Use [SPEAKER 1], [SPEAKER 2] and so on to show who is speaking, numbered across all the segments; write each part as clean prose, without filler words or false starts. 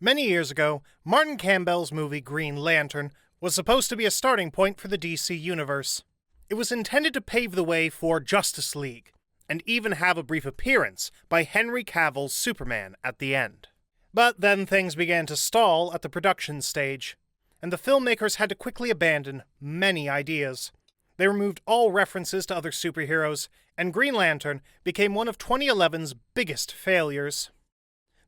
[SPEAKER 1] Many years ago, Martin Campbell's movie Green Lantern was supposed to be a starting point for the DC universe. It was intended to pave the way for Justice League, and even have a brief appearance by Henry Cavill's Superman at the end. But then things began to stall at the production stage, and the filmmakers had to quickly abandon many ideas. They removed all references to other superheroes, and Green Lantern became one of 2011's biggest failures.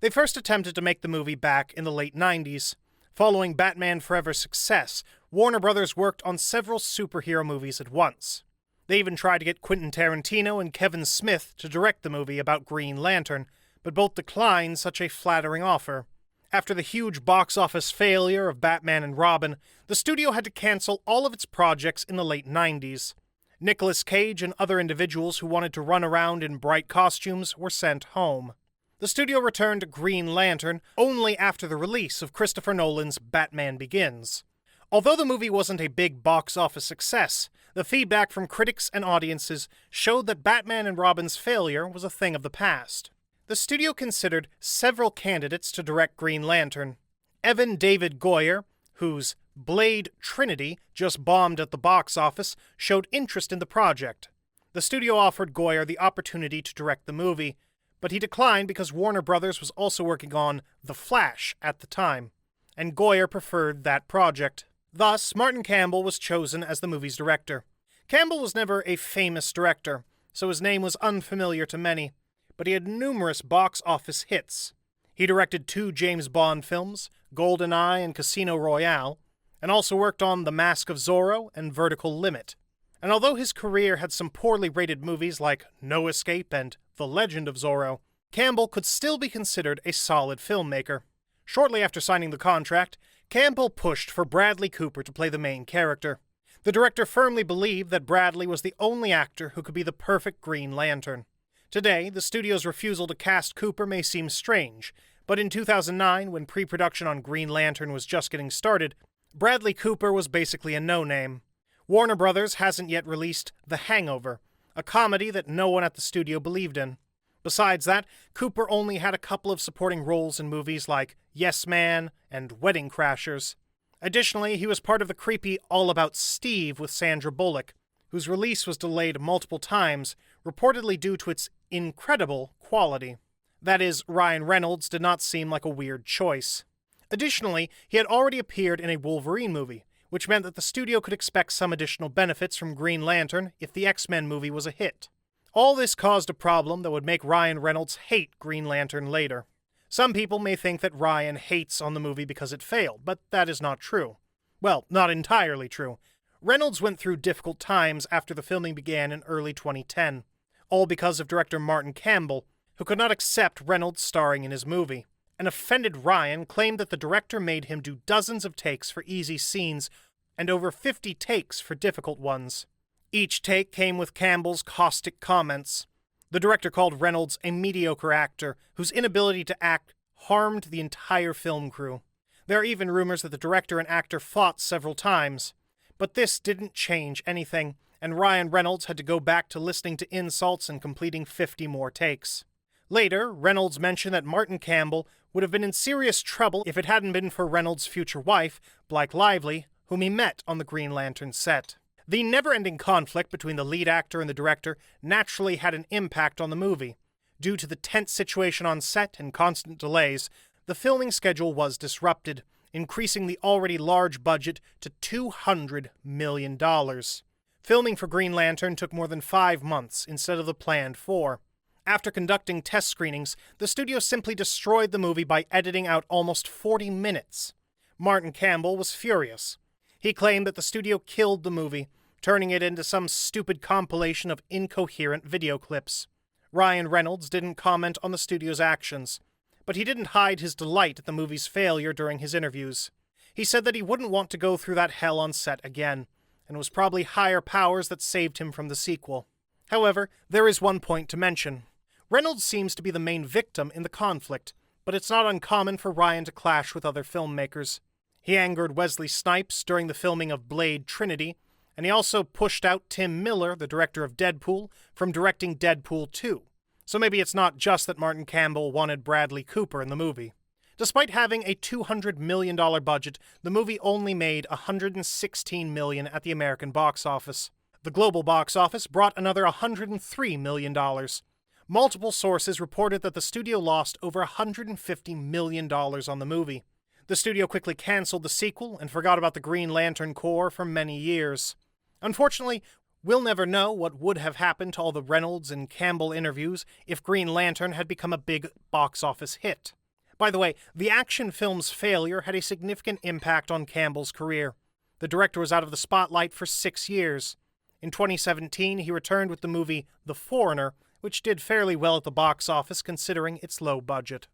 [SPEAKER 1] They first attempted to make the movie back in the late 90s. Following Batman Forever's success, Warner Brothers worked on several superhero movies at once. They even tried to get Quentin Tarantino and Kevin Smith to direct the movie about Green Lantern, but both declined such a flattering offer. After the huge box office failure of Batman and Robin, the studio had to cancel all of its projects in the late 90s. Nicolas Cage and other individuals who wanted to run around in bright costumes were sent home. The studio returned to Green Lantern only after the release of Christopher Nolan's Batman Begins. Although the movie wasn't a big box office success, the feedback from critics and audiences showed that Batman and Robin's failure was a thing of the past. The studio considered several candidates to direct Green Lantern. Evan David Goyer, whose Blade Trinity just bombed at the box office, showed interest in the project. The studio offered Goyer the opportunity to direct the movie, but he declined because Warner Brothers was also working on The Flash at the time, and Goyer preferred that project. Thus, Martin Campbell was chosen as the movie's director. Campbell was never a famous director, so his name was unfamiliar to many, but he had numerous box office hits. He directed 2 James Bond films, GoldenEye and Casino Royale, and also worked on The Mask of Zorro and Vertical Limit. And although his career had some poorly rated movies like No Escape and The Legend of Zorro, Campbell could still be considered a solid filmmaker. Shortly after signing the contract, Campbell pushed for Bradley Cooper to play the main character. The director firmly believed that Bradley was the only actor who could be the perfect Green Lantern. Today, the studio's refusal to cast Cooper may seem strange, but in 2009, when pre-production on Green Lantern was just getting started, Bradley Cooper was basically a no-name. Warner Brothers hasn't yet released The Hangover, a comedy that no one at the studio believed in. Besides that, Cooper only had a couple of supporting roles in movies like Yes Man and Wedding Crashers. Additionally, he was part of the creepy All About Steve with Sandra Bullock, whose release was delayed multiple times, reportedly due to its incredible quality. That is, Ryan Reynolds did not seem like a weird choice. Additionally, he had already appeared in a Wolverine movie, which meant that the studio could expect some additional benefits from Green Lantern if the X-Men movie was a hit. All this caused a problem that would make Ryan Reynolds hate Green Lantern later. Some people may think that Ryan hates on the movie because it failed, but that is not true. Well, not entirely true. Reynolds went through difficult times after the filming began in early 2010, all because of director Martin Campbell, who could not accept Reynolds starring in his movie. An offended Ryan claimed that the director made him do dozens of takes for easy scenes and over 50 takes for difficult ones. Each take came with Campbell's caustic comments. The director called Reynolds a mediocre actor whose inability to act harmed the entire film crew. There are even rumors that the director and actor fought several times. But this didn't change anything, and Ryan Reynolds had to go back to listening to insults and completing 50 more takes. Later, Reynolds mentioned that Martin Campbell would have been in serious trouble if it hadn't been for Reynolds' future wife, Blake Lively, whom he met on the Green Lantern set. The never-ending conflict between the lead actor and the director naturally had an impact on the movie. Due to the tense situation on set and constant delays, the filming schedule was disrupted, increasing the already large budget to $200 million. Filming for Green Lantern took more than 5 months instead of the planned 4. After conducting test screenings, the studio simply destroyed the movie by editing out almost 40 minutes. Martin Campbell was furious. He claimed that the studio killed the movie, turning it into some stupid compilation of incoherent video clips. Ryan Reynolds didn't comment on the studio's actions, but he didn't hide his delight at the movie's failure during his interviews. He said that he wouldn't want to go through that hell on set again, and it was probably higher powers that saved him from the sequel. However, there is one point to mention. Reynolds seems to be the main victim in the conflict, but it's not uncommon for Ryan to clash with other filmmakers. He angered Wesley Snipes during the filming of Blade Trinity, and he also pushed out Tim Miller, the director of Deadpool, from directing Deadpool 2. So maybe it's not just that Martin Campbell wanted Bradley Cooper in the movie. Despite having a $200 million budget, the movie only made $116 million at the American box office. The global box office brought another $103 million. Multiple sources reported that the studio lost over $150 million on the movie. The studio quickly canceled the sequel and forgot about the Green Lantern Corps for many years. Unfortunately, we'll never know what would have happened to all the Reynolds and Campbell interviews if Green Lantern had become a big box office hit. By the way, the action film's failure had a significant impact on Campbell's career. The director was out of the spotlight for 6 years. In 2017, he returned with the movie The Foreigner, which did fairly well at the box office considering its low budget.